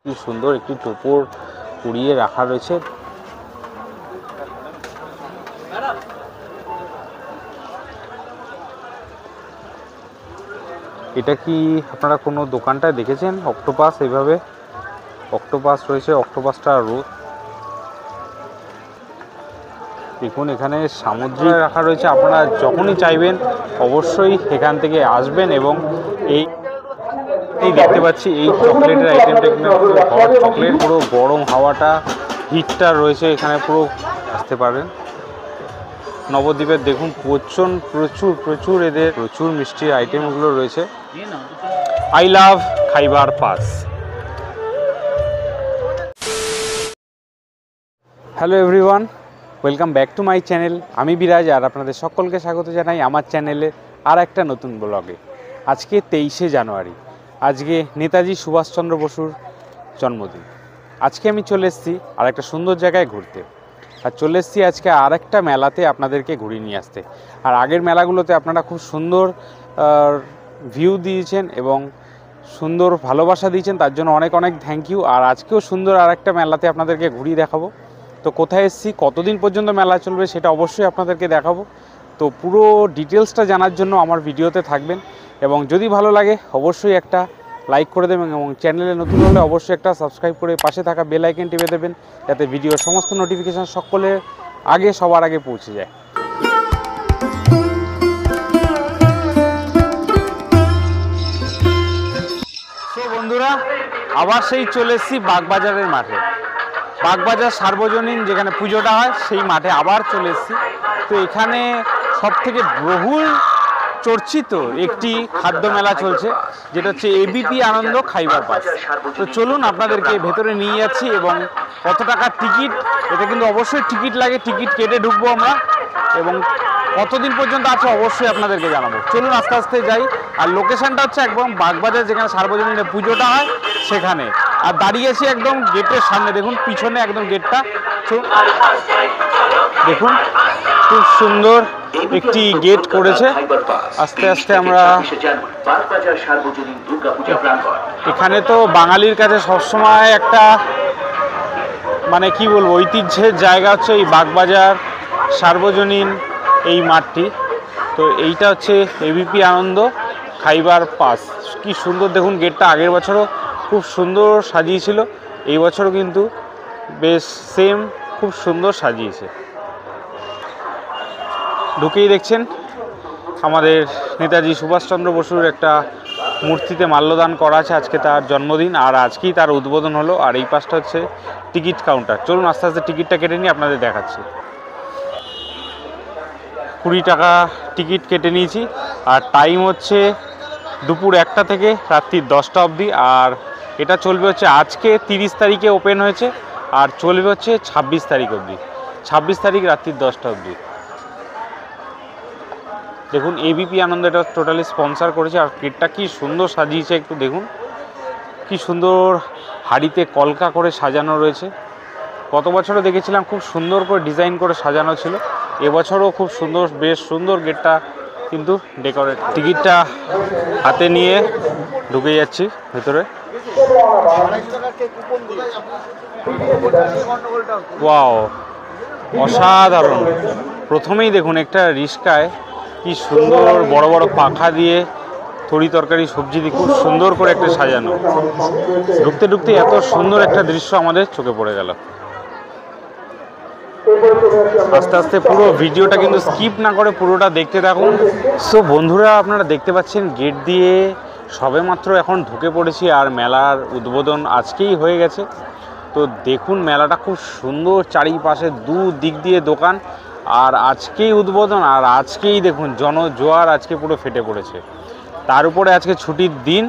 কি সুন্দর একটি টোপর কুড়িয়ে রাখা রয়েছে। এটা কি আপনারা কোনো দোকানটায় দেখেছেন? অক্টোপাস, এইভাবে অক্টোপাস রয়েছে, অক্টোপাসটা রোদ। দেখুন এখানে সামুদ্রিক রাখা রয়েছে, আপনারা যখনই চাইবেন অবশ্যই এখান থেকে আসবেন। এবং এই দেখতে পাচ্ছি এই চকলেটের আইটেমটা কিন্তু হট চকলেট, পুরো গরম হাওয়াটা, হিটটা রয়েছে এখানে, পুরো আসতে পারেন। নবদ্বীপের দেখুন প্রচুর এদের প্রচুর মিষ্টি আইটেমগুলো রয়েছে। I love Khyber pass. Hello everyone, welcome back to my channel. আমি বিরাজ, আর আপনাদের সকলকে স্বাগত জানাই আমার চ্যানেলে আর একটা নতুন ব্লগে। আজকে 23শে জানুয়ারি, আজকে নেতাজি সুভাষচন্দ্র বসুর জন্মদিন। আজকে আমি চলে এসেছি আর একটা সুন্দর জায়গায় ঘুরতে, আর চলে এসেছি আজকে আর একটা মেলাতে আপনাদেরকে ঘুরিয়ে নিয়ে আসতে। আর আগের মেলাগুলোতে আপনারা খুব সুন্দর ভিউ দিয়েছেন এবং সুন্দর ভালোবাসা দিয়েছেন, তার জন্য অনেক অনেক থ্যাংক ইউ। আর আজকেও সুন্দর আর একটা মেলাতে আপনাদেরকে ঘুরিয়ে দেখাবো। তো কোথায় এসেছি, কতদিন পর্যন্ত মেলা চলবে, সেটা অবশ্যই আপনাদেরকে দেখাবো। তো পুরো ডিটেলসটা জানার জন্য আমার ভিডিওতে থাকবেন, এবং যদি ভালো লাগে অবশ্যই একটা লাইক করে দেবেন, এবং চ্যানেলে নতুন হলে অবশ্যই একটা সাবস্ক্রাইব করে পাশে থাকা বেল আইকন টিপে দেবেন, যাতে ভিডিওর সমস্ত নোটিফিকেশান সকলের আগে সবার আগে পৌঁছে যায়। তো বন্ধুরা, আবার সেই চলে এসেছি বাগবাজারের মাঠে, বাগবাজার সার্বজনীন যেখানে পুজোটা হয় সেই মাঠে আবার চলে এসেছি। তো এখানে সবথেকে বহুল চর্চিত একটি খাদ্য মেলা চলছে, যেটা হচ্ছে এবিপি আনন্দ খাইবার পাস। তো চলুন আপনাদেরকে ভেতরে নিয়ে যাচ্ছি, এবং কত টাকার টিকিট, এটা কিন্তু অবশ্যই টিকিট লাগে, টিকিট কেটে ঢুকবো আমরা, এবং কতদিন পর্যন্ত আছে অবশ্যই আপনাদেরকে জানাবো। চলুন আস্তে আস্তে যাই। আর লোকেশনটা হচ্ছে একদম বাগবাজার, যেখানে সার্বজনীন পুজোটা হয় সেখানে। আর দাঁড়িয়েছি একদম গেটের সামনে, দেখুন পিছনে একদম গেটটা, দেখুন খুব সুন্দর একটি গেট করেছে। আস্তে আস্তে আমরা, এখানে তো বাঙালির কাছে সবসময় একটা মানে কি বলবো ঐতিহ্যের জায়গা হচ্ছে এই বাগবাজার সার্বজনীন এই মাঠটি। তো এইটা হচ্ছে এবিপি আনন্দ খাইবার পাস। কি সুন্দর দেখুন গেটটা, আগের বছরও খুব সুন্দর সাজিয়েছিল, এই বছরও কিন্তু বেশ সেম খুব সুন্দর সাজিয়েছে। ঢুকেই দেখছেন আমাদের নেতাজি সুভাষচন্দ্র বসুর একটা মূর্তিতে মাল্যদান করা আছে, আজকে তার জন্মদিন, আর আজকেই তার উদ্বোধন হলো। আর এই পাশটা হচ্ছে টিকিট কাউন্টার। চলুন আস্তে আস্তে টিকিটটা কেটে নিয়ে আপনাদের দেখাচ্ছি। 20 টাকা টিকিট কেটে নিয়েছি, আর টাইম হচ্ছে দুপুর 1টা থেকে রাত্রি 10টা অবধি। আর এটা চলবে হচ্ছে আজকে 30 তারিখে ওপেন হয়েছে, আর চলবে হচ্ছে 26 তারিখ অবধি, 26 তারিখ রাত্রি 10টা অবধি। দেখুন এবিপি আনন্দ এটা টোটালি স্পন্সার করেছে। আর গেটটা কি সুন্দর সাজিয়েছে, একটু দেখুন কি সুন্দর হাড়িতে কলকা করে সাজানো রয়েছে। গত বছরও দেখেছিলাম খুব সুন্দর করে ডিজাইন করে সাজানো ছিল, এবছরও খুব সুন্দর, বেশ সুন্দর গেটটা কিন্তু ডেকোরেট। টিকিটটা হাতে নিয়ে ঢুকে যাচ্ছি ভেতরে। ওয়াও, অসাধারণ। প্রথমেই দেখুন একটা রিস্কায় কি সুন্দর বড় বড় পাখা দিয়ে তরি তরকারি সবজি দিয়ে খুব সুন্দর করে একটা সাজানো। ঢুকতে ঢুকতে এত সুন্দর একটা দৃশ্য আমাদের চোখে পড়ে গেল। আস্তে আস্তে পুরো ভিডিওটা কিন্তু স্কিপ না করে পুরোটা দেখতে থাকুন। সো বন্ধুরা, আপনারা দেখতে পাচ্ছেন গেট দিয়ে সবেমাত্র এখন ঢুকে পড়েছি, আর মেলার উদ্বোধন আজকেই হয়ে গেছে। তো দেখুন মেলাটা খুব সুন্দর, চারিপাশে দিক দিয়ে দোকান, আর আজকেই উদ্বোধন, আর আজকেই দেখুন জনজোয়ার আজকে পুরো ফেটে পড়েছে। তার উপরে আজকে ছুটির দিন,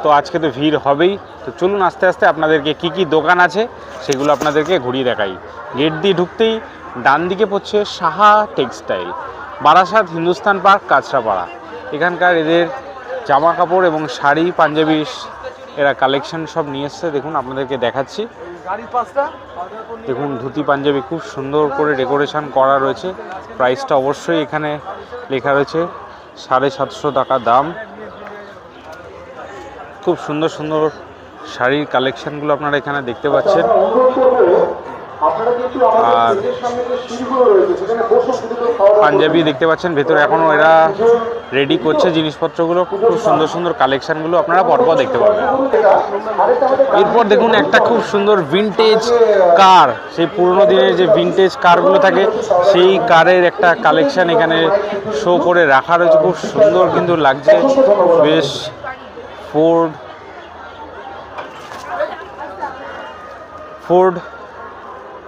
তো আজকে তো ভিড় হবেই। তো চলুন আস্তে আস্তে আপনাদেরকে কি কি দোকান আছে সেগুলো আপনাদেরকে ঘুরিয়ে দেখাই। গেট দিয়ে ঢুকতেই ডান দিকে পড়ছে সাহা টেক্সটাইল, বারাসাত হিন্দুস্তান পার্ক, কাঁচরাপাড়া। এখানকার এদের জামা কাপড় এবং শাড়ি পাঞ্জাবি এরা কালেকশন সব নিয়ে এসছে। দেখুন আপনাদেরকে দেখাচ্ছি, দেখুন ধুতি পাঞ্জাবি খুব সুন্দর করে ডেকোরেশন করা রয়েছে। প্রাইসটা অবশ্যই এখানে লেখা রয়েছে, 750 টাকা দাম। খুব সুন্দর সুন্দর শাড়ির কালেকশানগুলো আপনারা এখানে দেখতে পাচ্ছেন। আর পাঞ্জাবি দেখতে পাচ্ছেন ভেতরে এখনও এরা রেডি করছে জিনিসপত্রগুলো। খুব সুন্দর সুন্দর কালেকশানগুলো আপনারা পরপর দেখতে পাবেন। এরপর দেখুন একটা খুব সুন্দর ভিনটেজ কার, সেই পুরনো দিনের যে ভিনটেজ কারগুলো থাকে সেই কারের একটা কালেকশান এখানে শো করে রাখা রয়েছে। খুব সুন্দর কিন্তু লাগছে বেশ। ফোর্ড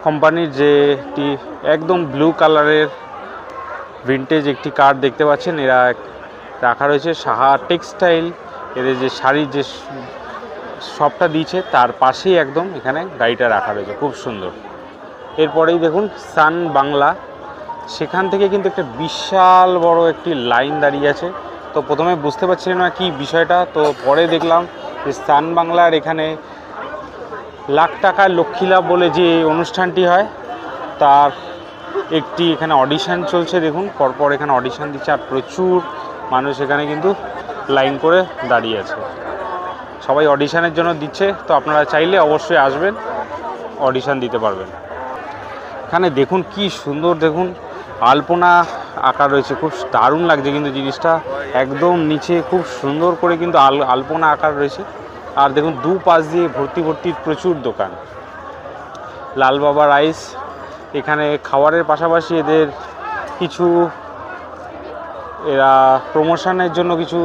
কোম্পানির যে একটি একদম ব্লু কালারের ভিনটেজ একটি কার দেখতে পাচ্ছেন এরা রাখা রয়েছে। সাহা টেক্সটাইল এদের যে শাড়ির যে শপটা দিয়েছে তার পাশেই একদম এখানে গাড়িটা রাখা রয়েছে, খুব সুন্দর। এরপরেই দেখুন সান বাংলা, সেখান থেকে কিন্তু একটা বিশাল বড় একটি লাইন দাঁড়িয়ে আছে। তো প্রথমে বুঝতে পারছিলাম না কি বিষয়টা, তো পরে দেখলাম যে সান বাংলার এখানে লাখ টাকার লক্ষ্মী লাভ বলে যে অনুষ্ঠানটি হয় তার একটি এখানে অডিশন চলছে। দেখুন পরপর এখানে অডিশন দিচ্ছে আর প্রচুর মানুষ এখানে কিন্তু লাইন করে দাঁড়িয়ে আছে, সবাই অডিশনের জন্য দিচ্ছে। তো আপনারা চাইলে অবশ্যই আসবেন, অডিশন দিতে পারবেন। এখানে দেখুন কি সুন্দর, দেখুন আলপনা আঁকা রয়েছে, খুব দারুণ লাগছে কিন্তু জিনিসটা। একদম নিচে খুব সুন্দর করে কিন্তু আলপনা আঁকা রয়েছে। আর দেখুন দু পাশ দিয়ে ভর্তি ভর্তি প্রচুর দোকান। লাল বাবা রাইস, এখানে খাবারের পাশাপাশি এদের কিছু এরা প্রমোশনের জন্য কিছু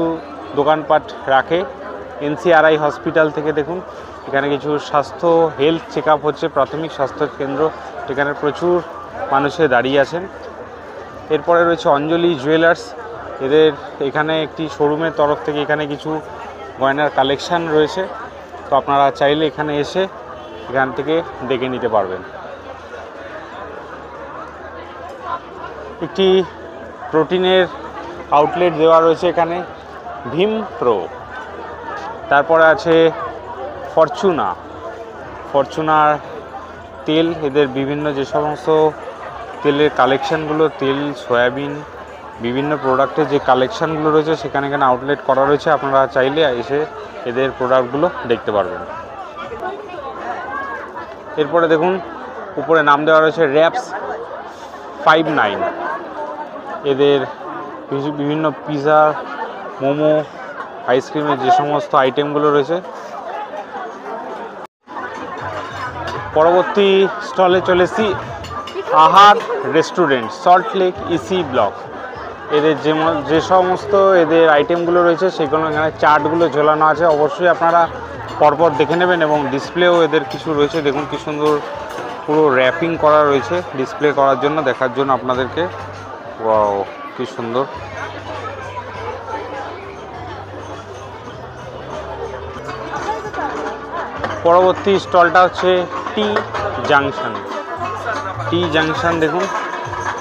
দোকানপাট রাখে। NCRI হসপিটাল থেকে দেখুন এখানে কিছু স্বাস্থ্য হেলথ চেক আপ হচ্ছে, প্রাথমিক স্বাস্থ্য কেন্দ্র, এখানে প্রচুর মানুষে দাঁড়িয়ে আছেন। এরপরে রয়েছে অঞ্জলি জুয়েলার্স, এদের এখানে একটি শোরুমের তরফ থেকে এখানে কিছু গয়নার কালেকশান রয়েছে। তো আপনারা চাইলে এখানে এসে এখান থেকে দেখে নিতে পারবেন। একটি প্রোটিনের আউটলেট দেওয়া রয়েছে এখানে, ভীম প্রো। তারপরে আছে ফরচুনার তেল, এদের বিভিন্ন যে সমস্ত তেলের কালেকশানগুলো, তেল, সয়াবিন, বিভিন্ন প্রোডাক্টের যে কালেকশানগুলো রয়েছে সেখানে এখানে আউটলেট করা রয়েছে। আপনারা চাইলে এসে এদের প্রোডাক্টগুলো দেখতে পারবেন। এরপরে দেখুন উপরে নাম দেওয়া রয়েছে র্যাপস 59, এদের বিভিন্ন পিৎজা, মোমো, আইসক্রিমের যে সমস্ত আইটেমগুলো রয়েছে। পরবর্তী স্টলে চলেছি আহার রেস্টুরেন্ট, সল্টলেক ইসি ব্লক। এদের যে সমস্ত এদের আইটেমগুলো রয়েছে সেগুলো এখানে চার্টগুলো ঝোলানো আছে, অবশ্যই আপনারা পরপর দেখে নেবেন। এবং ডিসপ্লেও এদের কিছু রয়েছে, দেখুন কি সুন্দর পুরো র্যাপিং করা রয়েছে ডিসপ্লে করার জন্য, দেখার জন্য আপনাদেরকে। ওয়াও কি সুন্দর। পরবর্তী স্টলটা হচ্ছে টি জাংশন। দেখুন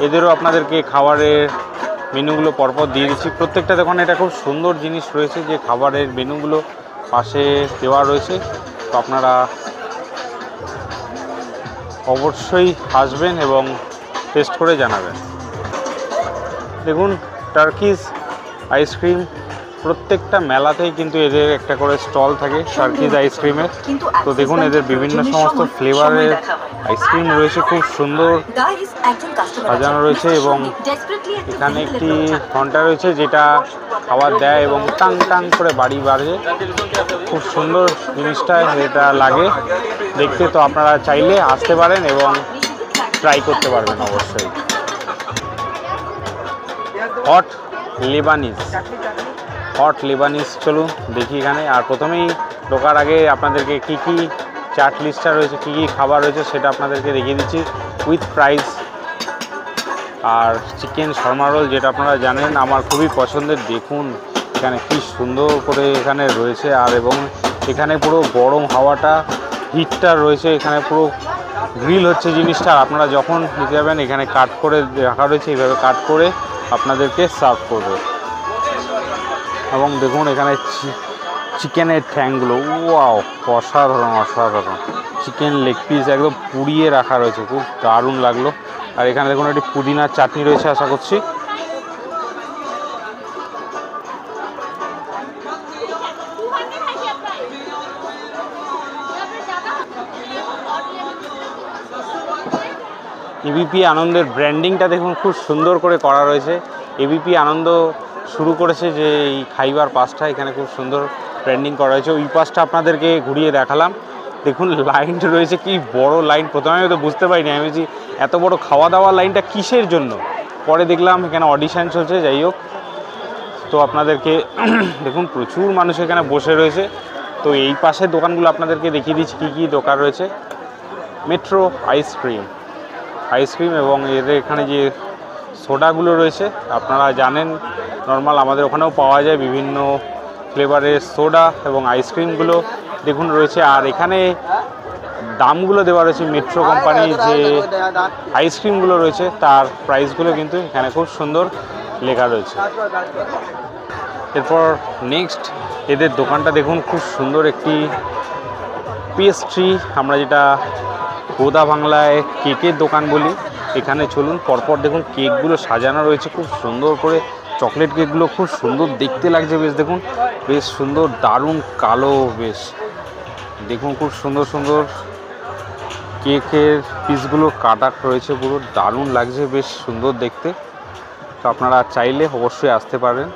এদেরও আপনাদেরকে খাবারের মেনুগুলো পরপর দিয়ে দিচ্ছি প্রত্যেকটা দোকানে। এটা খুব সুন্দর জিনিস রয়েছে যে খাবারের মেনুগুলো পাশে দেওয়া রয়েছে। তো আপনারা অবশ্যই আসবেন এবং টেস্ট করে জানাবেন। দেখুন টার্কিশ আইসক্রিম, প্রত্যেকটা মেলাতেই কিন্তু এদের একটা করে স্টল থাকে টার্কিশ আইসক্রিমের। তো দেখুন এদের বিভিন্ন সমস্ত ফ্লেভারের আইসক্রিম রয়েছে, খুব সুন্দর সাজানো রয়েছে। এবং এখানে একটি ঘন্টা রয়েছে যেটা খাবার দেয় এবং টাং টাং করে বাড়ি বাজে, খুব সুন্দর জিনিসটা যেটা লাগে দেখতে। তো আপনারা চাইলে আসতে পারেন এবং ট্রাই করতে পারবেন অবশ্যই। হট লেবানিজ চলুন দেখি এখানে। আর প্রথমেই ঢোকার আগে আপনাদেরকে কি কি চার্ট লিস্টটা রয়েছে, কি কি খাবার রয়েছে সেটা আপনাদেরকে দেখিয়ে দিচ্ছি উইথ প্রাইস। আর চিকেন শর্মা রোল, যেটা আপনারা জানেন আমার খুবই পছন্দের। দেখুন এখানে কি সুন্দর করে এখানে রয়েছে, আর এবং এখানে পুরো গরম হাওয়াটা, হিটটা রয়েছে, এখানে পুরো গ্রিল হচ্ছে জিনিসটা। আপনারা যখন নিতে যাবেন এখানে কাট করে রাখা রয়েছে, এইভাবে কাট করে আপনাদেরকে সার্ভ করবে। এবং দেখুন এখানে চিকেনের ঠ্যাংগুলো, ওয়াও অসাধারণ। চিকেন লেগ পিস একদম পুড়িয়ে রাখা রয়েছে, খুব দারুণ লাগলো। আর এখানে দেখুন একটি পুদিনার চাটনি রয়েছে আশা করছি। এবিপি আনন্দের ব্র্যান্ডিংটা দেখুন খুব সুন্দর করে করা রয়েছে। এবিপি আনন্দ শুরু করেছে যে এই খাইবার পাসটা, এখানে খুব সুন্দর ব্র্যান্ডিং করা হয়েছে। ওই পাসটা আপনাদেরকে ঘুরিয়ে দেখালাম, দেখুন লাইন রয়েছে, কি বড় লাইন। প্রথমে আমি তো বুঝতে পারিনি, আমি বলছি এত বড় খাওয়া দাওয়ার লাইনটা কিসের জন্য, পরে দেখলাম এখানে অডিশন চলছে। যাই হোক, তো আপনাদেরকে দেখুন প্রচুর মানুষ এখানে বসে রয়েছে। তো এই পাশের দোকানগুলো আপনাদেরকে দেখিয়ে দিচ্ছি কী কী দোকান রয়েছে। মেট্রো আইসক্রিম এবং এদের এখানে যে সোডাগুলো রয়েছে আপনারা জানেন, নর্মাল আমাদের ওখানেও পাওয়া যায় বিভিন্ন ফ্লেভারের সোডা এবং আইসক্রিমগুলো দেখুন রয়েছে। আর এখানে দামগুলো দেওয়া রয়েছে, মেট্রো কোম্পানির যে আইসক্রিমগুলো রয়েছে তার প্রাইসগুলো কিন্তু এখানে খুব সুন্দর লেখা রয়েছে। এরপর নেক্সট এদের দোকানটা দেখুন, খুব সুন্দর একটি পেস্ট্রি, আমরা যেটা গোদা বাংলায় কেকের দোকান বলি। এখানে চলুন পরপর দেখুন কেকগুলো সাজানো রয়েছে খুব সুন্দর করে। চকলেট কেকগুলো খুব সুন্দর দেখতে লাগছে, বেশ দেখুন, বেশ সুন্দর, দারুণ কালো, বেশ দেখুন খুব সুন্দর সুন্দর কেকের পিসগুলো কাটা রয়েছে, পুরো দারুণ লাগছে, বেশ সুন্দর দেখতে। তো আপনারা চাইলে অবশ্যই আসতে পারেন।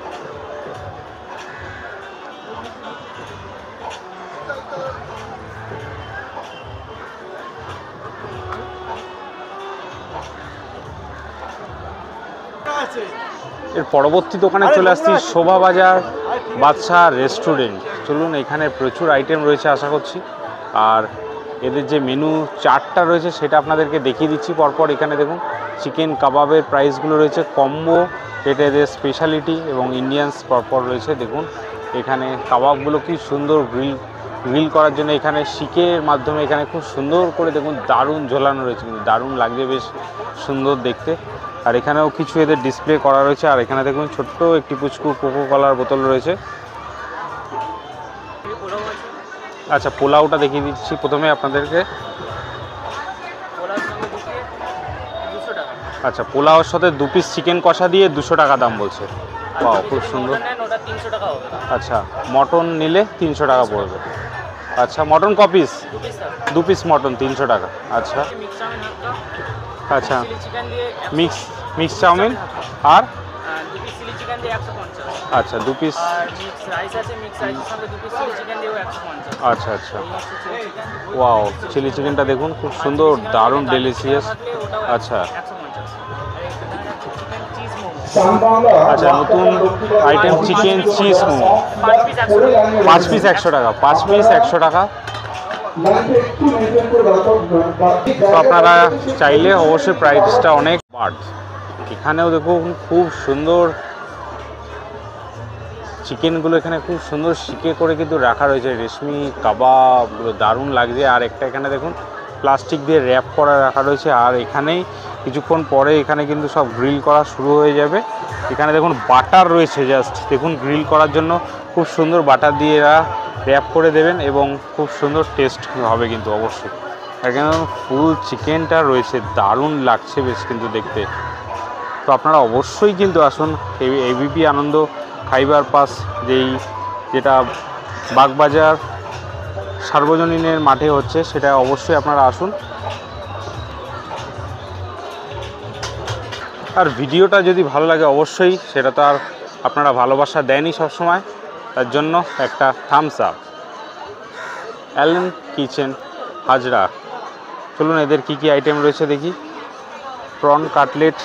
এর পরবর্তী দোকানে চলে আসছি শোভাবাজার বাদশাহ রেস্টুরেন্ট। চলুন, এখানে প্রচুর আইটেম রয়েছে আশা করছি। আর এদের যে মেনু চার্টটা রয়েছে সেটা আপনাদেরকে দেখিয়ে দিচ্ছি পরপর। এখানে দেখুন চিকেন কাবাবের প্রাইসগুলো রয়েছে, কম্বো যেটা এদের স্পেশালিটি, এবং ইন্ডিয়ানস পরপর রয়েছে। দেখুন এখানে কাবাবগুলো কি সুন্দর গ্রিল করার জন্য এখানে শিকের মাধ্যমে এখানে খুব সুন্দর করে দেখুন দারুণ ঝোলানো রয়েছে, কিন্তু দারুণ লাগছে, বেশ সুন্দর দেখতে। আর এখানেও কিছু এদের ডিসপ্লে করা রয়েছে। আর এখানে দেখুন ছোট্ট একটি পুচকু কোকো কলার বোতল রয়েছে। আচ্ছা, পোলাওটা দেখিয়ে দিচ্ছি প্রথমে আপনাদেরকে। আচ্ছা, পোলাওর সাথে 2 পিস চিকেন কষা দিয়ে 200 টাকা দাম বলছে। বাহ, খুব সুন্দর। আচ্ছা, মটন নিলে 300 টাকা পড়বে। আচ্ছা, মটন ক পিস? 2 পিস মটন 300 টাকা। আচ্ছা আচ্ছা, মিক্স চাউমিন আর আচ্ছা 2 পিস। আচ্ছা আচ্ছা, ওয়াও, চিলি চিকেনটা দেখুন খুব সুন্দর, দারুণ ডেলিশিয়াস। আচ্ছা আচ্ছা, নতুন item chicken cheese momo, 5 piece 100 টাকা, 5 পিস 100 টাকা। তো আপনারা চাইলে অবশ্যই প্রাইসটা অনেক বাড়। এখানেও দেখুন খুব সুন্দর চিকেনগুলো, এখানে খুব সুন্দর শিকে করে কিন্তু রাখা রয়েছে, রেশমি কাবাবগুলো দারুণ লাগছে। আর একটা এখানে দেখুন প্লাস্টিক দিয়ে র্যাপ করা রাখা রয়েছে। আর এখানেই কিছুক্ষণ পরে এখানে কিন্তু সব গ্রিল করা শুরু হয়ে যাবে। এখানে দেখুন বাটার রয়েছে, জাস্ট দেখুন গ্রিল করার জন্য খুব সুন্দর বাটার দিয়ে এরা র্যাপ করে দেবেন এবং খুব সুন্দর টেস্ট হবে কিন্তু অবশ্যই। এখানে ফুল চিকেনটা রয়েছে, দারুণ লাগছে বেশ কিন্তু দেখতে। তো আপনারা অবশ্যই কিন্তু আসুন, এবিপি আনন্দ খাইবার পাস যেটা বাগবাজার সার্বজনীনের মাঠে হচ্ছে, সেটা অবশ্যই আপনারা আসুন। আর ভিডিওটা যদি ভালো লাগে অবশ্যই, সেটা তো আর আপনারা ভালোবাসা দেনই সবসময়, তার জন্য একটা thumbs up. Allen kitchen Hazra. চলুন এদের কি কি আইটেম রয়েছে দেখি। প্রন কাটলেট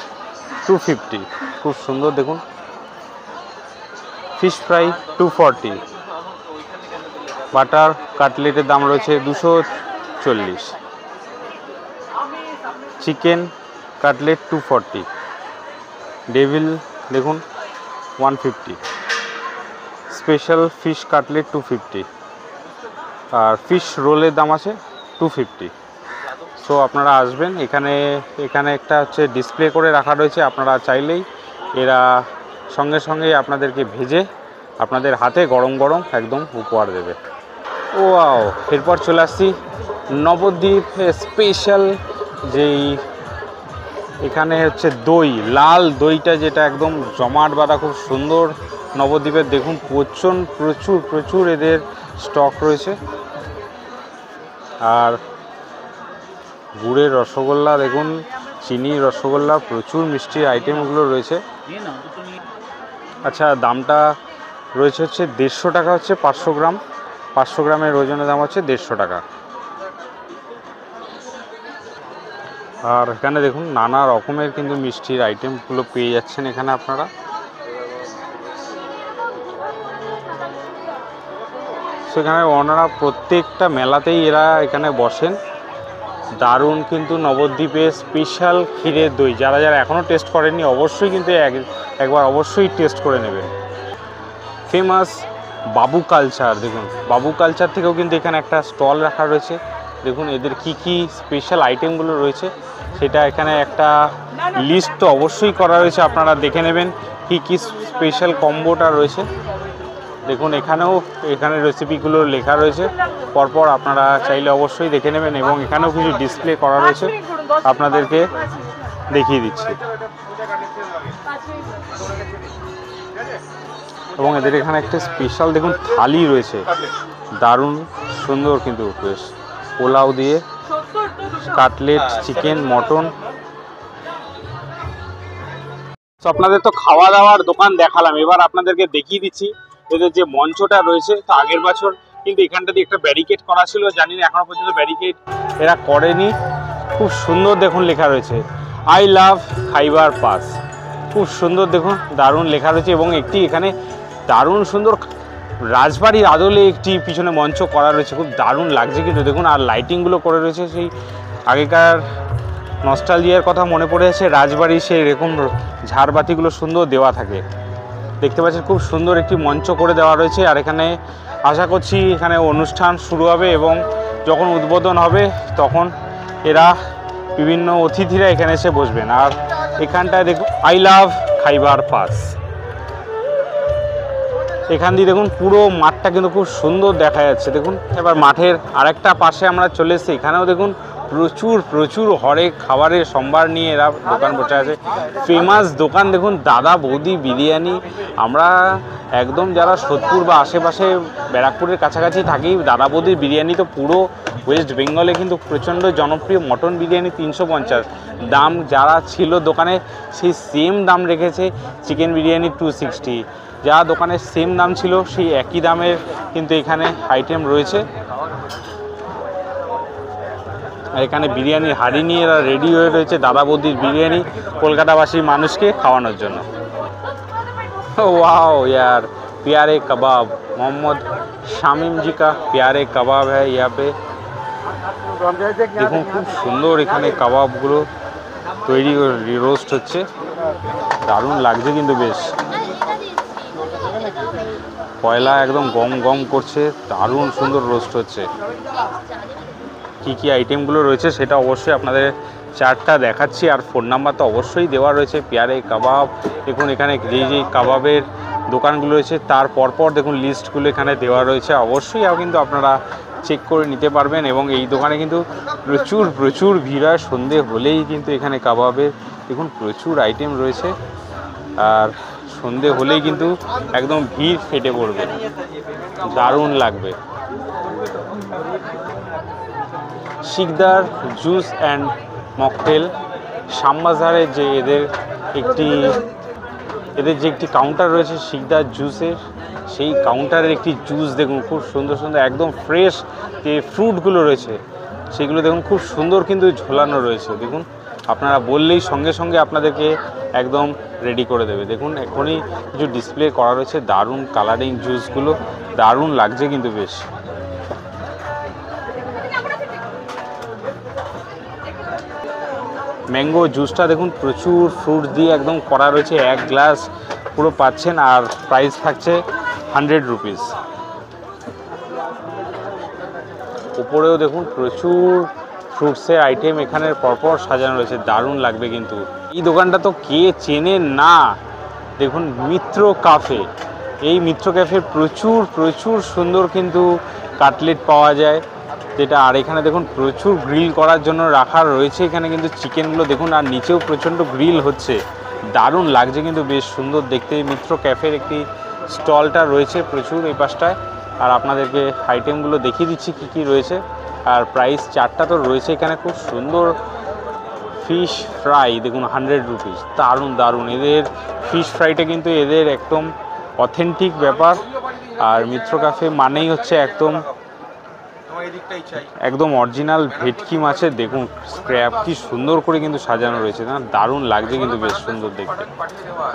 250, খুব সুন্দর দেখুন। ফিশ ফ্রাই 240, বাটার কাটলেটের দাম রয়েছে 240, চিকেন কাটলেট 240, ডেভিল দেখুন 150, স্পেশাল ফিশ কাটলেট 250, আর ফিশ রোলের দাম আছে 250। সো আপনারা আসবেন, এখানে একটা হচ্ছে ডিসপ্লে করে রাখা রয়েছে, আপনারা চাইলেই এরা সঙ্গে সঙ্গে আপনাদেরকে ভেজে আপনাদের হাতে গরম গরম একদম উপহার দেবে। ওয়াও, এরপর চলে আসছি নবদ্বীপ স্পেশাল, যেই এখানে হচ্ছে দই, লাল দইটা যেটা একদম জমাট বাঁধা, খুব সুন্দর। নবদ্বীপের দেখুন প্রচুর এদের স্টক রয়েছে। আর গুড়ের রসগোল্লা দেখুন, চিনি রসগোল্লা, প্রচুর মিষ্টির আইটেমগুলো রয়েছে। আচ্ছা, দামটা রয়েছে হচ্ছে 150 টাকা, হচ্ছে 500 গ্রাম। 500 গ্রামের ওজনের দাম হচ্ছে 150 টাকা। আর এখানে দেখুন নানা রকমের কিন্তু মিষ্টির আইটেমগুলো পেয়ে যাচ্ছেন এখানে আপনারা। সেখানে ওনারা প্রত্যেকটা মেলাতেই এরা এখানে বসেন। দারুণ কিন্তু নবদ্বীপের স্পেশাল ক্ষীরের দই, যারা যারা এখনও টেস্ট করেননি অবশ্যই কিন্তু একবার অবশ্যই টেস্ট করে নেবেন। ফেমাস বাবু কালচার, দেখুন বাবু কালচার থেকেও কিন্তু এখানে একটা স্টল রাখা রয়েছে। দেখুন এদের কি কি স্পেশাল আইটেমগুলো রয়েছে সেটা এখানে একটা লিস্ট তো অবশ্যই করা রয়েছে, আপনারা দেখে নেবেন কি কি স্পেশাল কম্বোটা রয়েছে। দেখুন এখানে রেসিপিগুলো লেখা রয়েছে, পরপর আপনারা চাইলে অবশ্যই দেখে নেবেন। এবং এখানেও কিছু ডিসপ্লে করা রয়েছে, আপনাদেরকে দেখিয়ে দিচ্ছি। এবং এদের এখানে একটা স্পেশাল দেখুন থালি রয়েছে, দারুণ সুন্দর কিন্তু বেশ, পোলাও দিয়ে, কাটলেট, চিকেন, মটন। তো আপনাদের তো খাওয়া দাওয়ার দোকান দেখালাম, এবার আপনাদেরকে দেখিয়ে দিচ্ছি এদের যে মঞ্চটা রয়েছে। তো আগের বছর কিন্তু এখানটা দিয়ে একটা ব্যারিকেড করা ছিল, জানি না এখনো পর্যন্ত ব্যারিকেড এরা করেনি। খুব সুন্দর দেখুন লেখা রয়েছে, আই লাভ খাইবার পাস, খুব সুন্দর দেখুন দারুণ লেখা রয়েছে। এবং একটি এখানে দারুণ সুন্দর রাজবাড়ির আদলে একটি পিছনে মঞ্চ করা রয়েছে, খুব দারুণ লাগছে কিন্তু দেখুন। আর লাইটিংগুলো করে রয়েছে সেই আগেকার নস্টালজিয়ার কথা মনে পড়ে যাচ্ছে, রাজবাড়ির সেই এরকম ঝাড়বাতিগুলো সুন্দর দেওয়া থাকে, দেখতে পাচ্ছেন খুব সুন্দর একটি মঞ্চ করে দেওয়া রয়েছে। আর এখানে আশা করছি এখানে অনুষ্ঠান শুরু হবে এবং যখন উদ্বোধন হবে তখন এরা বিভিন্ন অতিথিরা এখানে এসে বসবেন। আর এখানটায় দেখুন আই লাভ খাইবার পাস, এখান দিয়ে দেখুন পুরো মাঠটা কিন্তু খুব সুন্দর দেখা যাচ্ছে। দেখুন এবার মাঠের আরেকটা পাশে আমরা চলে এসেছি, এখানেও দেখুন প্রচুর প্রচুর হরেক খাবারের সম্ভার নিয়ে এরা দোকান বসে আছে। ফেমাস দোকান দেখুন দাদা বৌদি বিরিয়ানি। আমরা একদম যারা সোদপুর বা আশেপাশে ব্যারাকপুরের কাছাকাছি থাকি, দাদা বৌদির বিরিয়ানি তো পুরো ওয়েস্ট বেঙ্গলে কিন্তু প্রচণ্ড জনপ্রিয়। মটন বিরিয়ানি 350, দাম যারা ছিল দোকানে সেই সেম দাম রেখেছে চিকেন বিরিয়ানি 260, যা দোকানের সেম দাম ছিল সেই একই দামের কিন্তু এখানে আইটেম রয়েছে। আর এখানে বিরিয়ানির হাঁড়ি নিয়ে এরা রেডি হয়ে রয়েছে দাদা বৌদির বিরিয়ানি কলকাতাবাসীর মানুষকে খাওয়ানোর জন্য। वाओ यार, प्यारे कबाब, मोहम्मद शामीम जी का प्यारे कबाब है यहाँ पे। দেখুন খুব সুন্দর এখানে কাবাবগুলো তৈরি রোস্ট হচ্ছে, দারুণ লাগছে কিন্তু বেশ, কয়লা একদম গম গম করছে, দারুণ সুন্দর রোস্ট হচ্ছে। কি কি আইটেমগুলো রয়েছে সেটা অবশ্যই আপনাদের চার্টটা দেখাচ্ছি, আর ফোন নাম্বার তো অবশ্যই দেওয়া রয়েছে। প্যারে কাবাব দেখুন, এখানে যেই কাবাবের দোকানগুলো রয়েছে তার পরপর দেখুন লিস্টগুলো এখানে দেওয়া রয়েছে, অবশ্যই কিন্তু আপনারা চেক করে নিতে পারবেন। এবং এই দোকানে কিন্তু প্রচুর প্রচুর ভিড় হয়, সন্ধে হলেই কিন্তু এখানে কাবাবের দেখুন প্রচুর আইটেম রয়েছে, আর সন্ধে হলেই কিন্তু একদম ভিড় ফেটে পড়বে, দারুণ লাগবে। শিকদার জুস অ্যান্ড মকটেল, শ্যামবাজারে যে এদের যে একটি কাউন্টার রয়েছে শিকদার জুসের, সেই কাউন্টারের একটি জুস দেখুন খুব সুন্দর সুন্দর একদম ফ্রেশ যে ফ্রুটগুলো রয়েছে সেগুলো দেখুন খুব সুন্দর কিন্তু ঝোলানো রয়েছে। দেখুন আপনারা বললেই সঙ্গে সঙ্গে আপনাদেরকে একদম রেডি করে দেবে। দেখুন এখনই কিছু ডিসপ্লে করা রয়েছে, দারুণ কালারিং জুসগুলো, দারুণ লাগছে কিন্তু বেশ। ম্যাঙ্গো জুসটা দেখুন প্রচুর ফ্রুট দিয়ে একদম করা রয়েছে, এক গ্লাস পুরো পাচ্ছেন, আর প্রাইস থাকছে 100 রুপিস। উপরেও দেখুন প্রচুর ফ্রুটসের আইটেম এখানে পরপর সাজানো রয়েছে, দারুণ লাগবে কিন্তু। এই দোকানটা তো কে চেনে না, দেখুন মিত্র ক্যাফে, এই মিত্র ক্যাফে প্রচুর প্রচুর সুন্দর কিন্তু কাটলেট পাওয়া যায় যেটা, আর এখানে দেখুন প্রচুর গ্রিল করার জন্য রাখা রয়েছে এখানে কিন্তু চিকেনগুলো দেখুন, আর নিচেও প্রচণ্ড গ্রিল হচ্ছে, দারুণ লাগছে কিন্তু বেশ সুন্দর দেখতে। মিত্র ক্যাফের একটি স্টলটা রয়েছে প্রচুর এই পাশটায়, আর আপনাদেরকে আইটেমগুলো দেখিয়ে দিচ্ছি কি কি রয়েছে। আর প্রাইস চারটা তো রয়েছে এখানে। খুব সুন্দর ফিশ ফ্রাই দেখুন 100 রুপিস, দারুণ দারুণ। এদের ফিশ ফ্রাইটা কিন্তু এদের একদম অথেন্টিক ব্যাপার। আর মিত্র ক্যাফে মানেই হচ্ছে একদম একদম অরিজিনাল ভেটকি মাছের দেখুন স্ক্র্যাপ কি সুন্দর করে কিন্তু সাজানো রয়েছে না, দারুণ লাগছে কিন্তু, বেশ সুন্দর দেখতে।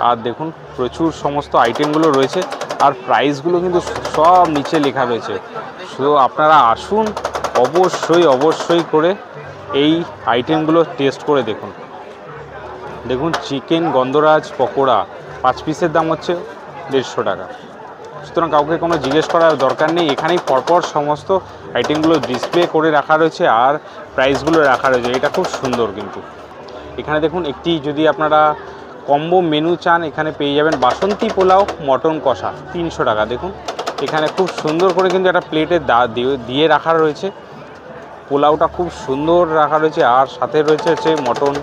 আর দেখুন প্রচুর সমস্ত আইটেমগুলো রয়েছে আর প্রাইসগুলো কিন্তু সব নিচে লেখা রয়েছে। শুধু আপনারা আসুন, অবশ্যই অবশ্যই করে এই আইটেমগুলো টেস্ট করে দেখুন। দেখুন চিকেন গন্ধরাজ পকোড়া 5 পিসের দাম হচ্ছে 150 টাকা। সুতরাং কাউকে কোনো জিজ্ঞেস করার দরকার নেই, এখানেই পরপর সমস্ত আইটেমগুলো ডিসপ্লে করে রাখা রয়েছে আর প্রাইসগুলো রাখা রয়েছে। এটা খুব সুন্দর কিন্তু। এখানে দেখুন একটি যদি আপনারা কম্বো মেনু চান এখানে পেয়ে যাবেন বাসন্তী পোলাও মটন কষা 300 টাকা। দেখুন এখানে খুব সুন্দর করে কিন্তু একটা প্লেটে দিয়ে রাখা রয়েছে, পোলাওটা খুব সুন্দর রাখা রয়েছে আর সাথে রয়েছে হচ্ছে মটন,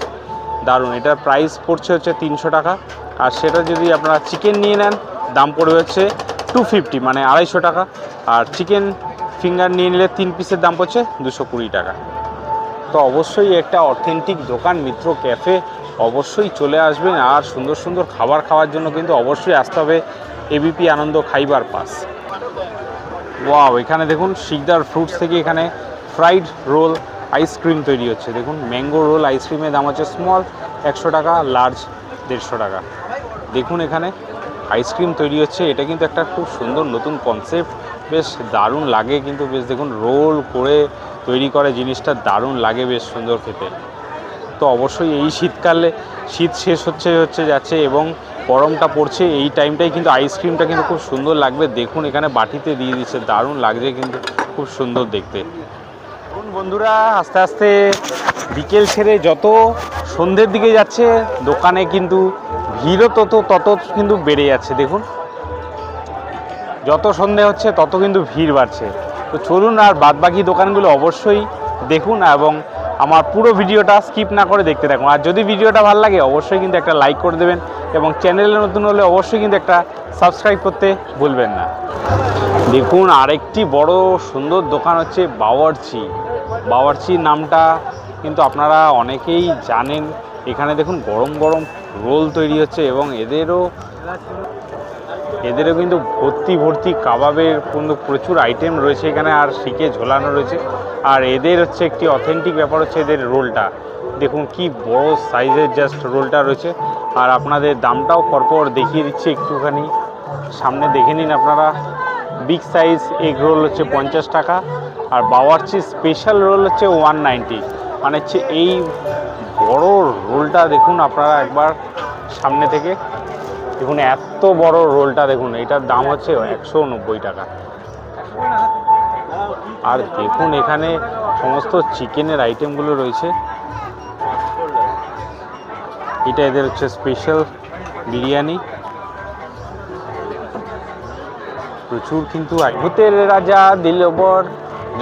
দারুণ। এটার প্রাইস পড়ছে হচ্ছে 300 টাকা। আর সেটা যদি আপনারা চিকেন নিয়ে নেন দাম পড়বে হচ্ছে 250 মানে 250 টাকা। আর চিকেন ফিঙ্গার নিয়ে নিলে 3 পিসের দাম পড়ছে 220 টাকা। তো অবশ্যই একটা অথেন্টিক দোকান মিত্র ক্যাফে, অবশ্যই চলে আসবেন। আর সুন্দর সুন্দর খাবার খাওয়ার জন্য কিন্তু অবশ্যই আসতে হবে এবিপি আনন্দ খাইবার পাস। ওয়াও, এখানে দেখুন শিকদার ফ্রুটস থেকে এখানে ফ্রাইড রোল আইসক্রিম তৈরি হচ্ছে। দেখুন ম্যাঙ্গো রোল আইসক্রিমের দাম হচ্ছে স্মল 100 টাকা, লার্জ 150 টাকা। দেখুন এখানে আইসক্রিম তৈরি হচ্ছে, এটা কিন্তু একটা খুব সুন্দর নতুন কনসেপ্ট, বেশ দারুণ লাগে কিন্তু। বেশ দেখুন রোল করে তৈরি করে জিনিসটা, দারুণ লাগে, বেশ সুন্দর খেতে। তো অবশ্যই এই শীতকালে শীত শেষ হচ্ছে যাচ্ছে এবং গরমটা পড়ছে, এই টাইমটাই কিন্তু আইসক্রিমটা কিন্তু খুব সুন্দর লাগবে। দেখুন এখানে বাটিতে দিয়ে দিচ্ছে, দারুণ লাগছে কিন্তু, খুব সুন্দর দেখতে। দেখুন বন্ধুরা আস্তে আস্তে বিকেল ছেড়ে যত সন্ধ্যের দিকে যাচ্ছে দোকানে কিন্তু ভিড়ও তত কিন্তু বেড়ে যাচ্ছে। দেখুন যত সন্ধে হচ্ছে তত কিন্তু ভিড় বাড়ছে। তো চলুন আর বাদবাকি দোকানগুলো অবশ্যই দেখুন এবং আমার পুরো ভিডিওটা স্কিপ না করে দেখতে থাকুন। আর যদি ভিডিওটা ভালো লাগে অবশ্যই কিন্তু একটা লাইক করে দেবেন এবং চ্যানেলে নতুন হলে অবশ্যই কিন্তু একটা সাবস্ক্রাইব করতে ভুলবেন না। দেখুন আরেকটি বড় সুন্দর দোকান হচ্ছে বাওয়ার্চি নামটা কিন্তু আপনারা অনেকেই জানেন। এখানে দেখুন গরম গরম রোল তৈরি হচ্ছে এবং এদেরও কিন্তু ভর্তি কাবাবের কিন্তু প্রচুর আইটেম রয়েছে এখানে আর শিকে ঝোলানো রয়েছে। আর এদের হচ্ছে একটি অথেন্টিক ব্যাপার হচ্ছে এদের রোলটা দেখুন কি বড় সাইজের জাস্ট রোলটা রয়েছে। আর আপনাদের দামটাও পরপর দেখিয়ে দিচ্ছি, একটুখানি সামনে দেখে নিন আপনারা। বিগ সাইজ এগ রোল হচ্ছে 50 টাকা আর বাওয়ার্চি স্পেশাল রোল হচ্ছে 190। মানে হচ্ছে এই বড় রোলটা দেখুন আপনারা একবার সামনে থেকে দেখুন, এত বড় রোলটা দেখুন, এটার দাম হচ্ছে 190 টাকা। আর দেখুন এখানে সমস্ত চিকেনের আইটেমগুলো রয়েছে, এটা এদের হচ্ছে স্পেশাল বিরিয়ানি। প্রচুর কিন্তু ভূতের রাজা দিলবর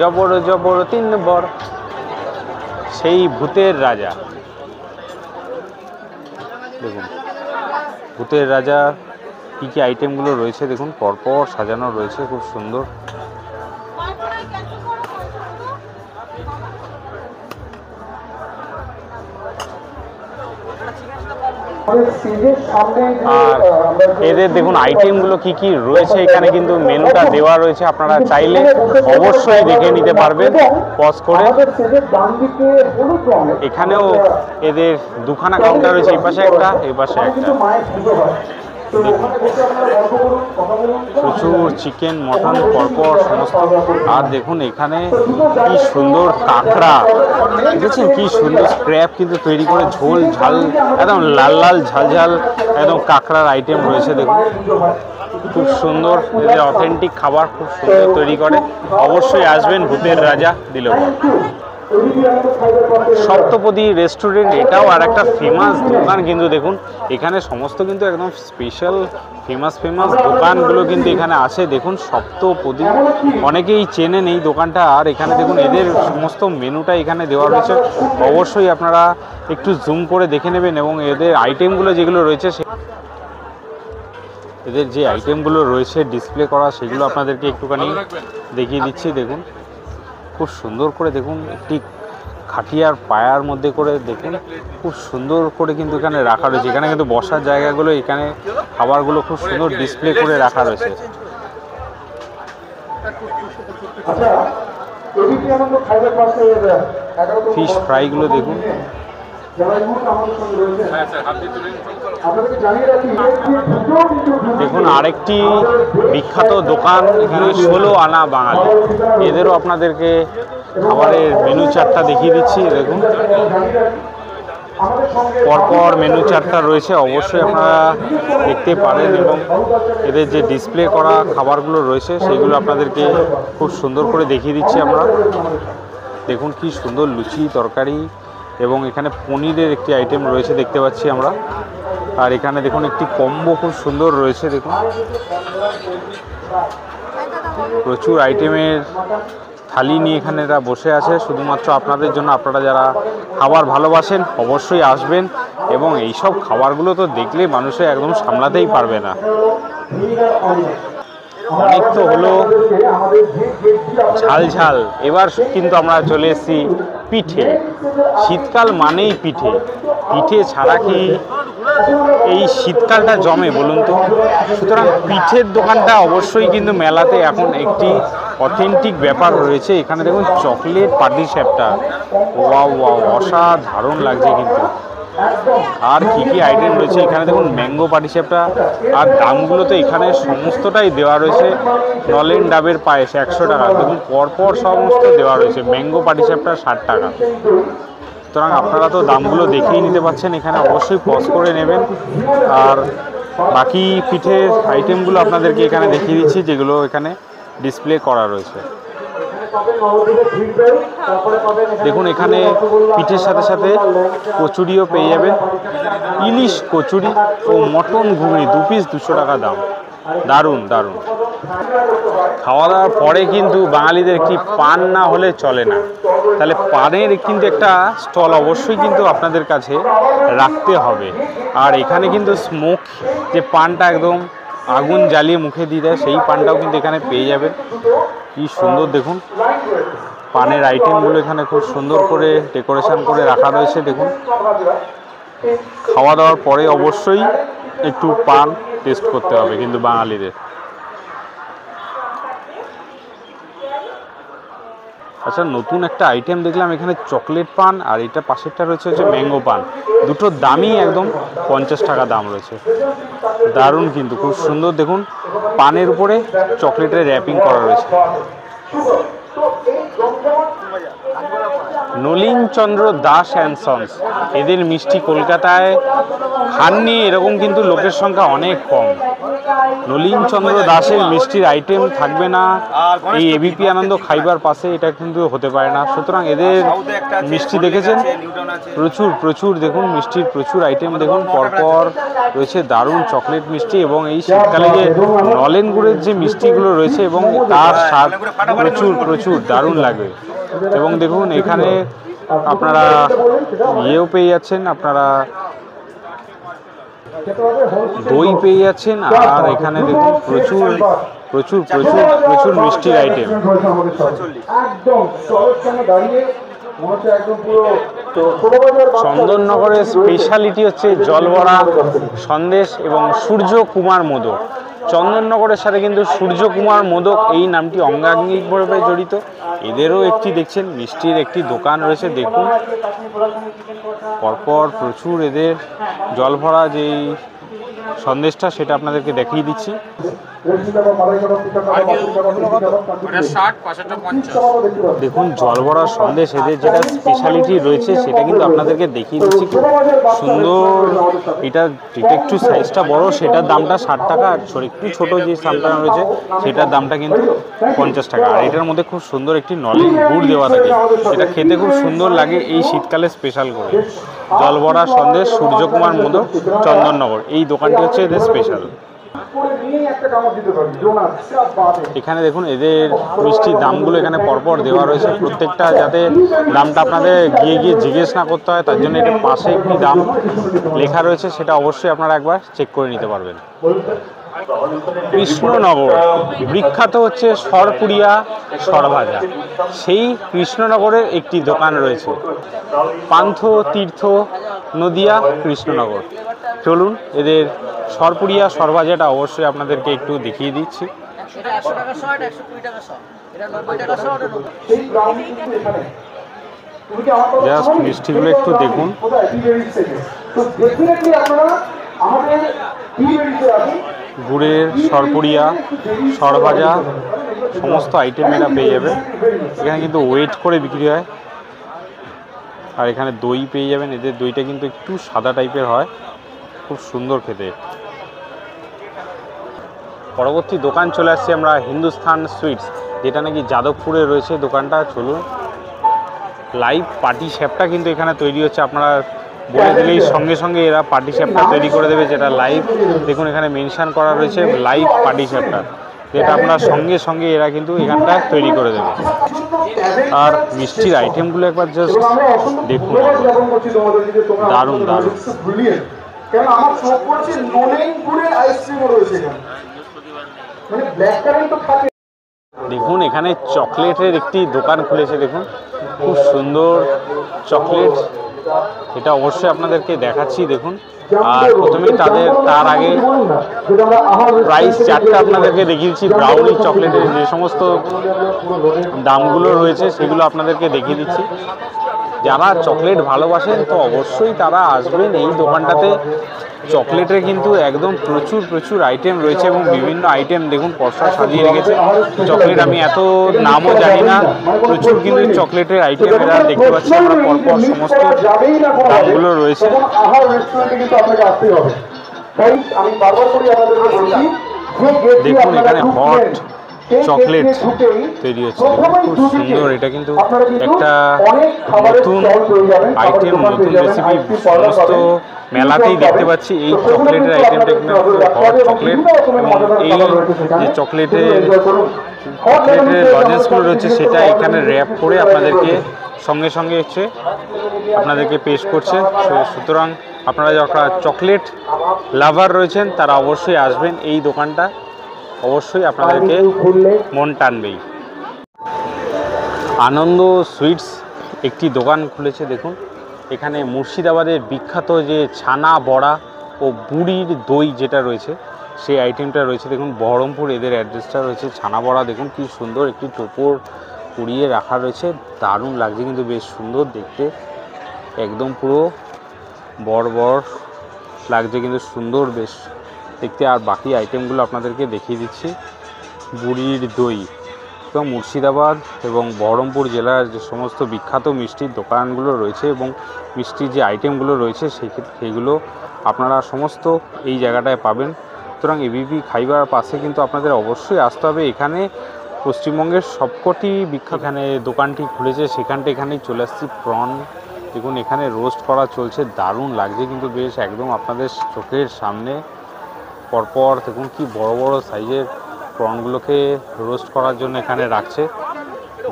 জবর 3 বর, সেই ভূতের রাজা। দেখুন ভূতের রাজা কী কী আইটেমগুলো রয়েছে দেখুন, পরপর সাজানো রয়েছে, খুব সুন্দর। আর এদের দেখুন আইটেমগুলো কি কি রয়েছে, এখানে কিন্তু মেনুটা দেওয়া রয়েছে, আপনারা চাইলে অবশ্যই দেখে নিতে পারবেন পজ করে। এখানেও এদের দুখানা কাউন্টার রয়েছে, এই পাশে একটা এই পাশে একটা। প্রচুর চিকেন মটন পরপর সমস্ত। আর দেখুন এখানে কি সুন্দর কাঁকড়া দেখেছেন, কি সুন্দর স্ক্র্যাপ কিন্তু তৈরি করে ঝোল ঝাল একদম লাল লাল ঝাল ঝাল একদম কাঁকড়ার আইটেম রয়েছে। দেখুন খুব সুন্দর, এদের অথেন্টিক খাবার খুব সুন্দর তৈরি করে। অবশ্যই আসবেন ভূতের রাজা দিলবর। সপ্তপদী রেস্টুরেন্ট এটাও আর একটা ফেমাস দোকান কিন্তু দেখুন এখানে সমস্ত কিন্তু একদম স্পেশাল ফেমাস দোকানগুলো কিন্তু এখানে আছে। দেখুন সপ্তপদী অনেকেই চেনেন এই দোকানটা। আর এখানে দেখুন এদের সমস্ত মেনুটা এখানে দেওয়া রয়েছে, অবশ্যই আপনারা একটু জুম করে দেখে নেবেন এবং এদের আইটেমগুলো যেগুলো রয়েছে এদের যে আইটেমগুলো রয়েছে ডিসপ্লে করা সেগুলো আপনাদেরকে একটুখানি দেখিয়ে দিচ্ছি। দেখুন খুব সুন্দর করে দেখুন একটি খাটিয়ার পায়ার মধ্যে করে দেখুন খুব সুন্দর করে কিন্তু এখানে রাখা রয়েছে। এখানে কিন্তু বসার জায়গাগুলো, এখানে খাবারগুলো খুব সুন্দর ডিসপ্লে করে রাখা রয়েছে। ফিশ ফ্রাইগুলো দেখুন, দেখুন আরেকটি বিখ্যাত দোকান এখানে 16 আনা বাঙালি, এদেরও আপনাদেরকে খাবারের মেনু চার্টটা দেখিয়ে দিচ্ছি। দেখুন পরপর মেনু চার্টটা রয়েছে, অবশ্যই আপনারা দেখতে পারেন এবং এদের যে ডিসপ্লে করা খাবারগুলো রয়েছে সেগুলো আপনাদেরকে খুব সুন্দর করে দেখিয়ে দিচ্ছি আমরা। দেখুন কি সুন্দর লুচি তরকারি এবং এখানে পনিরের একটি আইটেম রয়েছে দেখতে পাচ্ছি আমরা। আর এখানে দেখুন একটি কম্বো খুব সুন্দর রয়েছে, দেখুন প্রচুর আইটেমের থালি নিয়ে এখানে এরা বসে আছে শুধুমাত্র আপনাদের জন্য। আপনারা যারা খাবার ভালোবাসেন অবশ্যই আসবেন এবং এইসব খাবারগুলো তো দেখলে মানুষে একদম সামলাতেই পারবে না। অনেক তো হলো ঝাল ঝাল, এবার কিন্তু আমরা চলে এসেছি পিঠে। শীতকাল মানেই পিঠে, পিঠে ছাড়া কি এই শীতকালটা জমে বলুন তো? সুতরাং পিঠের দোকানটা অবশ্যই কিন্তু মেলাতে এখন একটি অথেন্টিক ব্যাপার রয়েছে। এখানে দেখুন চকলেট পাটিসাপটা, ওয়াও ওয়াও, অসাধারণ লাগছে কিন্তু। আর কি কি আইটেম রয়েছে এখানে দেখুন, ম্যাঙ্গো পাটিসাপটা। আর দামগুলো তো এখানে সমস্তটাই দেওয়া রয়েছে। নলেন ডাবের পায়েস 100 টাকা, দেখুন পরপর সমস্ত দেওয়া রয়েছে। ম্যাঙ্গো পাটিসাপটা 60 টাকা। সুতরাং আপনারা তো দামগুলো দেখেই নিতে পারছেন, এখানে অবশ্যই পজ করে নেবেন। আর বাকি পিঠের আইটেমগুলো আপনাদেরকে এখানে দেখিয়ে দিচ্ছি যেগুলো এখানে ডিসপ্লে করা রয়েছে। দেখুন এখানে পিঠের সাথে সাথে কচুরিও পেয়ে যাবেন, ইলিশ কচুরি ও মটন ঘুগনি 2 পিস 200 টাকা দাম। দারুণ দারুণ। খাওয়া দাওয়ার পরে কিন্তু বাঙালিদের একটি পান না হলে চলে না, তাহলে পানের কিন্তু একটা স্টল অবশ্যই কিন্তু আপনাদের কাছে রাখতে হবে। আর এখানে কিন্তু স্মোক যে পানটা একদম আগুন জ্বালিয়ে মুখে দিয়ে দেয়, সেই পানটাও কিন্তু এখানে পেয়ে যাবেন। কি সুন্দর দেখুন পানের আইটেমগুলো এখানে খুব সুন্দর করে ডেকোরেশন করে রাখা রয়েছে। দেখুন খাওয়া দাওয়ার পরে অবশ্যই একটু পান টেস্ট করতে হবে কিন্তু বাঙালিদের। আচ্ছা, নতুন একটা আইটেম দেখলাম এখানে চকলেট পান, আর এটা পাশেরটা রয়েছে হচ্ছে ম্যাঙ্গো পান। দুটোর দামই একদম 50 টাকা দাম রয়েছে। দারুণ কিন্তু, খুব সুন্দর। দেখুন পানের উপরে চকলেটের র্যাপিং করা রয়েছে। নলিন চন্দ্র দাস অ্যান্ড সন্স, এদের মিষ্টি কলকাতায় খাননি এরকম কিন্তু লোকের সংখ্যা অনেক কম। নলিন চন্দ্র দাসের মিষ্টির আইটেম থাকবে না এই এবিপি আনন্দ খাইবার পাশে, এটা কিন্তু হতে পারে না। সুতরাং এদের মিষ্টি দেখেছেন প্রচুর প্রচুর, দেখুন মিষ্টির প্রচুর আইটেম দেখুন পরপর রয়েছে। দারুণ চকলেট মিষ্টি এবং এই শীতকালে যে নলেন গুড়ের যে মিষ্টিগুলো রয়েছে এবং তার স্বাদ প্রচুর প্রচুর দারুণ লাগে। এবং দেখুন এখানে আপনারা ইয়েও পেয়ে যাচ্ছেন, আপনারা দই পেয়ে যাচ্ছেন। আর এখানে দেখুন প্রচুর প্রচুর প্রচুর প্রচুর মিষ্টির আইটেম। চন্দননগরের স্পেশালিটি হচ্ছে জলবড়া, সন্দেশ এবং সূর্যকুমার মোদক। চন্দননগরের সাথে কিন্তু সূর্যকুমার মোদক এই নামটি অঙ্গাঙ্গিকভাবে জড়িত। এদেরও একটি দেখছেন মিষ্টির একটি দোকান রয়েছে। দেখুন পরপর প্রচুর এদের জল ভরা যেই সন্দেশটা সেটা আপনাদেরকে দেখিয়ে দিচ্ছি। দেখুন জল ভরা সন্দেশ, এদের যেটা স্পেশালিটি রয়েছে সেটা কিন্তু আপনাদেরকে দেখিয়ে দিচ্ছি। খুব সুন্দর, এটা একটু সাইজটা বড়, সেটার দামটা 60 টাকা। আর একটু ছোটো যে সামটানা রয়েছে সেটার দামটা কিন্তু 50 টাকা। আর এটার মধ্যে খুব সুন্দর একটি নলেন গুড় দেওয়া থাকে, এটা খেতে খুব সুন্দর লাগে এই শীতকালে স্পেশাল করে। জলভরা সন্দেশ সূর্যকুমার মোদক চন্দননগর, এই দোকানটি হচ্ছে এদের স্পেশাল। এখানে দেখুন এদের মিষ্টির দামগুলো এখানে পরপর দেওয়া রয়েছে প্রত্যেকটা, যাতে দামটা আপনাদের গিয়ে গিয়ে জিজ্ঞেস না করতে হয়, তার জন্য এটা পাশে একটি দাম লেখা রয়েছে, সেটা অবশ্যই আপনারা একবার চেক করে নিতে পারবেন। কৃষ্ণনগর বিখ্যাত হচ্ছে সরপুরিয়া সরভাজা, সেই কৃষ্ণনগরের একটি দোকান রয়েছে, পান্থ তীর্থ নদিয়া কৃষ্ণনগর। চলুন এদের সরপুরিয়া সরভাজাটা অবশ্যই আপনাদেরকে একটু দেখিয়ে দিচ্ছি। জাস্ট মিষ্টিগুলো একটু দেখুন। গুড়ের সরপুরিয়া সরভাজা সমস্ত আইটেম এরা পেয়ে যাবে। এখানে কিন্তু ওয়েট করে বিক্রি হয়। আর এখানে দই পেয়ে যাবেন। এদের দইটা কিন্তু একটু সাদা টাইপের হয়, খুব সুন্দর খেতে। পরবর্তী দোকান চলে আসছে আমরা হিন্দুস্তান সুইটস, যেটা নাকি যাদবপুরে রয়েছে দোকানটা। চলুন, লাইভ পাটি স্যাপটা কিন্তু এখানে তৈরি হচ্ছে। আপনারা বলে দিলেই সঙ্গে সঙ্গে এরা পাটি স্যাপটা তৈরি করে দেবে, যেটা লাইভ। দেখুন এখানে মেনশন করা রয়েছে লাইভ পাটি স্যাপটা, যেটা আপনার সঙ্গে সঙ্গে এরা কিন্তু এখানটা তৈরি করে দেবে। আর মিষ্টির আইটেমগুলো একবার জাস্ট দেখুন, দারুণ দারুণ। দেখুন এখানে চকলেটের একটি দোকান খুলেছে, দেখুন খুব সুন্দর চকলেট। এটা অবশ্যই আপনাদেরকে দেখাচ্ছি, দেখুন। আর প্রথমেই তার আগে প্রাইস চার্টটা আপনাদেরকে দেখিয়েছি। ব্রাউনি চকলেটের যে সমস্ত দামগুলো রয়েছে সেগুলো আপনাদেরকে দেখিয়ে দিচ্ছি। যারা চকলেট ভালোবাসেন তো অবশ্যই তারা আসবেন এই দোকানটাতে। চকলেটের কিন্তু একদম প্রচুর প্রচুর আইটেম রয়েছে এবং বিভিন্ন আইটেম দেখুন পরপর সাজিয়ে রেখেছে। চকলেট আমি এত নামও জানি না, প্রচুর কিন্তু চকলেটের আইটেম এরা দেখতে পাচ্ছি আমরা পরপর সমস্ত দামগুলো রয়েছে। দেখুন এখানে হট চকলেট তৈরি হচ্ছে, খুব সুন্দর। এটা কিন্তু একটা নতুন আইটেম, নতুন রেসিপি। সমস্ত মেলাতেই দেখতে পাচ্ছি এই চকলেটের আইটেমটা, কিন্তু হট চকলেট। এবং এই যে চকলেটের লজেন্সগুলো রয়েছে সেটা এখানে র্যাপ করে আপনাদেরকে সঙ্গে সঙ্গে হচ্ছে আপনাদেরকে পেশ করছে। সুতরাং আপনারা যারা চকলেট লাভার রয়েছেন তারা অবশ্যই আসবেন এই দোকানটা, অবশ্যই আপনাদেরকে মন টানবেই। আনন্দ সুইটস একটি দোকান খুলেছে, দেখুন এখানে মুর্শিদাবাদের বিখ্যাত যে ছানা বড়া ও বুড়ির দই যেটা রয়েছে সেই আইটেমটা রয়েছে। দেখুন বহরমপুর এদের অ্যাড্রেসটা রয়েছে। ছানা বড়া দেখুন কি সুন্দর, একটি টোপর পুড়িয়ে রাখা রয়েছে, দারুণ লাগছে কিন্তু, বেশ সুন্দর দেখতে, একদম পুরো বড় বড় লাগছে কিন্তু সুন্দর বেশ দেখতে। আর বাকি আইটেমগুলো আপনাদেরকে দেখিয়ে দিচ্ছি। বুড়ির দই এবং মুর্শিদাবাদ এবং বহরমপুর জেলার যে সমস্ত বিখ্যাত মিষ্টির দোকানগুলো রয়েছে এবং মিষ্টির যে আইটেমগুলো রয়েছে সেইগুলো আপনারা সমস্ত এই জায়গাটায় পাবেন। সুতরাং এবিপি খাইবার পাশে কিন্তু আপনাদের অবশ্যই আসতে হবে। এখানে পশ্চিমবঙ্গের সবকটি বিখ্যাত এখানে দোকানটি খুলেছে, এখানেই চলে আসছি। প্রন দেখুন এখানে রোস্ট করা চলছে, দারুণ লাগছে কিন্তু বেশ, একদম আপনাদের চোখের সামনে পরপর দেখুন কি বড় বড় সাইজের প্রনগুলোকে রোস্ট করার জন্য এখানে রাখছে,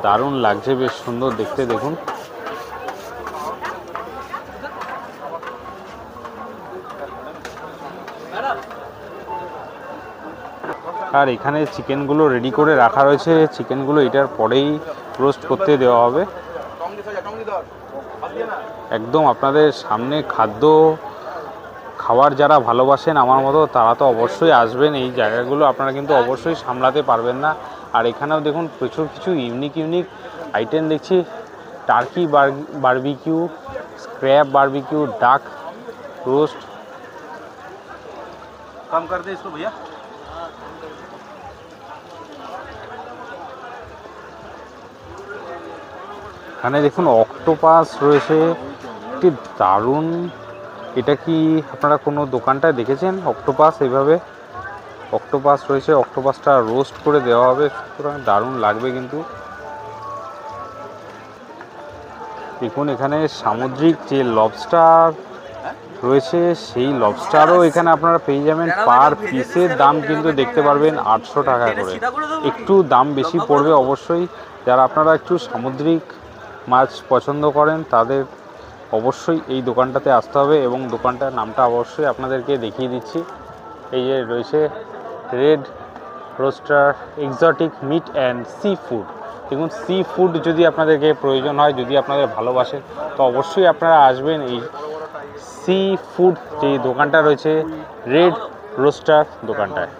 দারুণ লাগছে, বেশ সুন্দর দেখতে দেখুন। আর এখানে চিকেনগুলো রেডি করে রাখা রয়েছে, চিকেনগুলো এটার পরেই রোস্ট করতে দেওয়া হবে। একদম আপনাদের সামনে খাদ্য খাওয়ার যারা ভালোবাসেন আমার মতো তারা তো অবশ্যই আসবেন এই জায়গাগুলো, আপনারা কিন্তু অবশ্যই সামলাতে পারবেন না। আর এখানেও দেখুন প্রচুর কিছু ইউনিক আইটেম দেখছি। টার্কি বারবিকিউ, স্ক্র্যাব বারবিকিউ, ডাক রোস্ট। कम कर दे इसको भैया। এখানে দেখুন অক্টোপাস রয়েছে, একটি দারুণ। এটা কি আপনারা কোনো দোকানটায় দেখেছেন অক্টোপাস? এইভাবে অক্টোপাস রয়েছে, অক্টোপাসটা রোস্ট করে দেওয়া হবে, সুতরাং দারুণ লাগবে কিন্তু। দেখুন এখানে সামুদ্রিক যে লবস্টার রয়েছে সেই লবস্টারও এখানে আপনারা পেয়ে যাবেন। পার পিসের দাম কিন্তু দেখতে পারবেন 800 টাকা করে, একটু দাম বেশি পড়বে অবশ্যই। যারা আপনারা একটু সামুদ্রিক মাছ পছন্দ করেন তাদের অবশ্যই এই দোকানটাতে আসতে হবে এবং দোকানটার নামটা অবশ্যই আপনাদেরকে দেখিয়ে দিচ্ছি। এই যে রয়েছে red rooster exotic meat and sea food. দেখুন, সি ফুড যদি আপনাদেরকে প্রয়োজন হয়, যদি আপনাদের ভালোবাসেন, তো অবশ্যই আপনারা আসবেন এই সি ফুড যে দোকানটা রয়েছে রেড রোস্টার দোকানটায়।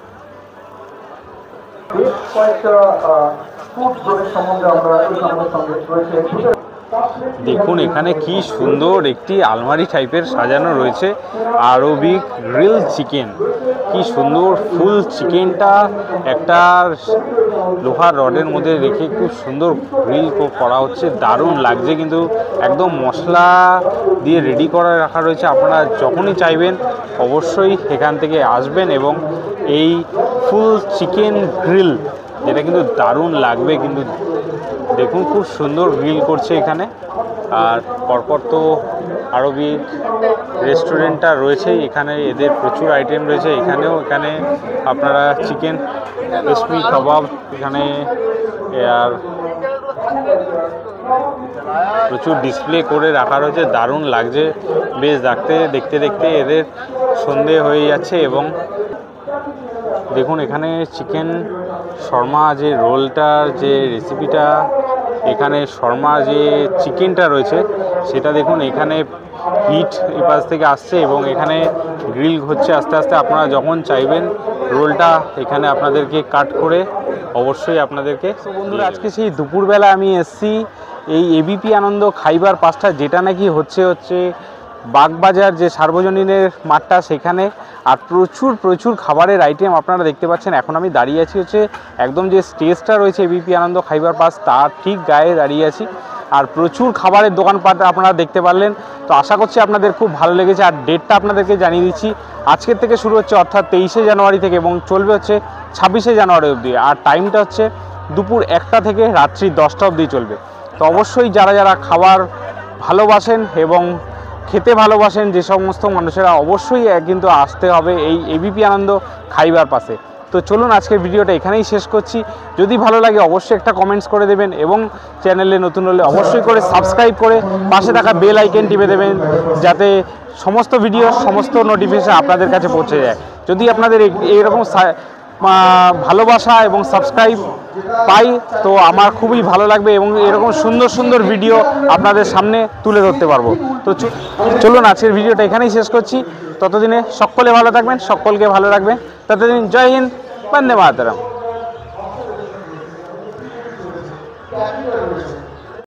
দেখুন এখানে কি সুন্দর একটি আলমারি টাইপের সাজানো রয়েছে আরবিক গ্রিল চিকেন। কি সুন্দর ফুল চিকেনটা একটা লোহার রডের মধ্যে রেখে খুব সুন্দর গ্রিল করা হচ্ছে, দারুণ লাগছে। কিন্তু একদম মশলা দিয়ে রেডি করে রাখা রয়েছে। আপনারা যখনই চাইবেন অবশ্যই এখান থেকে আসবেন এবং এই ফুল চিকেন গ্রিল যেটা কিন্তু দারুণ লাগবে। কিন্তু দেখুন খুব সুন্দর গ্রিল করছে এখানে। আর পরপর তো আরবিক রেস্টুরেন্টটা রয়েছেই, এখানে এদের প্রচুর আইটেম রয়েছে। এখানে আপনারা চিকেন রেসপি কাবাব এখানে আর প্রচুর ডিসপ্লে করে রাখা রয়েছে, দারুণ লাগছে বেশ দেখতে দেখতে এদের সন্ধে হয়ে যাচ্ছে। এবং দেখুন এখানে চিকেন শর্মা যে রোলটার যে রেসিপিটা, এখানে শর্মা যে চিকেনটা রয়েছে সেটা দেখুন এখানে হিট এই পাশ থেকে আসছে এবং এখানে গ্রিল হচ্ছে আস্তে আস্তে। আপনারা যখন চাইবেন রোলটা এখানে আপনাদেরকে কাট করে অবশ্যই আপনাদেরকে। বন্ধুরা আজকে সেই দুপুরবেলা আমি এসছি এই এবিপি আনন্দ খাইবার পাসটা, যেটা নাকি হচ্ছে বাগবাজার যে সার্বজনীনের মাঠটা সেখানে। আর প্রচুর খাবারের আইটেম আপনারা দেখতে পাচ্ছেন। এখন আমি দাঁড়িয়ে আছি একদম যে স্টেজটা রয়েছে এবিপি আনন্দ খাইবার পাস তার ঠিক গায়ে দাঁড়িয়ে আছি। আর প্রচুর খাবারের দোকানপাট আপনারা দেখতে পারলেন। তো আশা করছি আপনাদের খুব ভালো লেগেছে। আর ডেটটা আপনাদেরকে জানিয়ে দিচ্ছি, আজকের থেকে শুরু হচ্ছে অর্থাৎ 23শে জানুয়ারি থেকে এবং চলবে হচ্ছে 26শে জানুয়ারি অবধি। আর টাইমটা হচ্ছে দুপুর 1টা থেকে রাত্রি 10টা অবধি চলবে। তো অবশ্যই যারা খাবার ভালোবাসেন এবং খেতে ভালোবাসেন যে সমস্ত মানুষেরা, অবশ্যই কিন্তু আসতে হবে এই এবিপি আনন্দ খাইবার পাসে। তো চলুন আজকের ভিডিওটা এখানেই শেষ করছি। যদি ভালো লাগে অবশ্যই একটা কমেন্টস করে দেবেন এবং চ্যানেলে নতুন হলে অবশ্যই করে সাবস্ক্রাইব করে পাশে থাকা বেল আইকন টিপে দেবেন, যাতে সমস্ত ভিডিওর সমস্ত নোটিফিকেশন আপনাদের কাছে পৌঁছে যায়। যদি আপনাদের এইরকম ভালোবাসা এবং সাবস্ক্রাইব পাই তো আমার খুবই ভালো লাগবে এবং এরকম সুন্দর ভিডিও আপনাদের সামনে তুলে ধরতে পারবো। তো চলুন আজকের ভিডিওটা এখানেই শেষ করছি। ততদিনে সকলে ভালো থাকবেন, সকলকে ভালো রাখবেন। ততদিন জয় হিন্দ, বন্দে মাতরম।